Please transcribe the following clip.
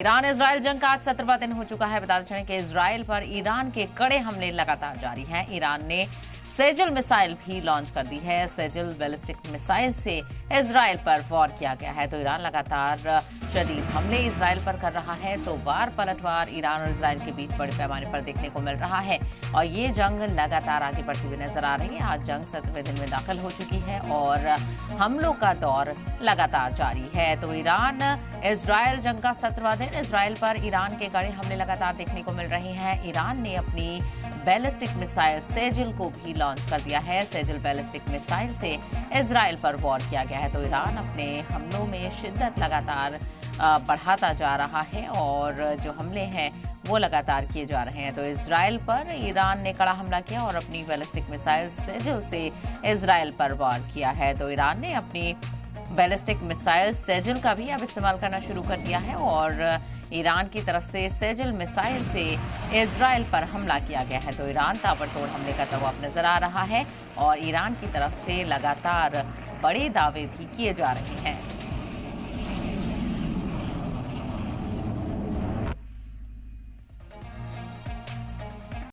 Iran Israel जंग का आज 17वां दिन हो चुका है। बताते चलें कि इजरायल पर ईरान के कड़े हमले लगातार जारी हैं। ईरान ने सेजल मिसाइल भी लॉन्च कर दी है। सेजल बैलिस्टिक मिसाइल से इजरायल पर वार किया गया है। तो ईरान लगातार शदीद हमले इजरायल पर कर रहा है। तो वार पलटवार ईरान और इजरायल के बीच बड़े पैमाने पर देखने को मिल रहा है और ये जंग लगातार आगे बढ़ती हुई नजर आ रही है। आज जंग 17वें दिन में दाखिल हो चुकी है और हमलों का दौर लगातार जारी है। तो ईरान इजरायल जंग का 17वां दिन, इजरायल पर ईरान के कड़े हमले लगातार देखने को मिल रहे हैं। ईरान ने अपनी बैलिस्टिक मिसाइल सेजल को भी लॉन्च कर दिया है। सेजल बैलिस्टिक मिसाइल से इजरायल पर वार किया गया है। तो ईरान अपने हमलों में शिद्दत लगातार बढ़ाता जा रहा है और जो हमले हैं वो लगातार किए जा रहे हैं। तो इजरायल पर ईरान ने कड़ा हमला किया और अपनी बैलिस्टिक मिसाइल सेजल से इजरायल पर वार किया है। तो ईरान ने अपनी बैलिस्टिक मिसाइल सेजल का भी अब इस्तेमाल करना शुरू कर दिया है और ईरान की तरफ से सेजल मिसाइल से इजरायल पर हमला किया गया है। तो ईरान ताबड़तोड़ हमले का तवाफ नजर आ रहा है और ईरान की तरफ से लगातार बड़े दावे भी किए जा रहे हैं।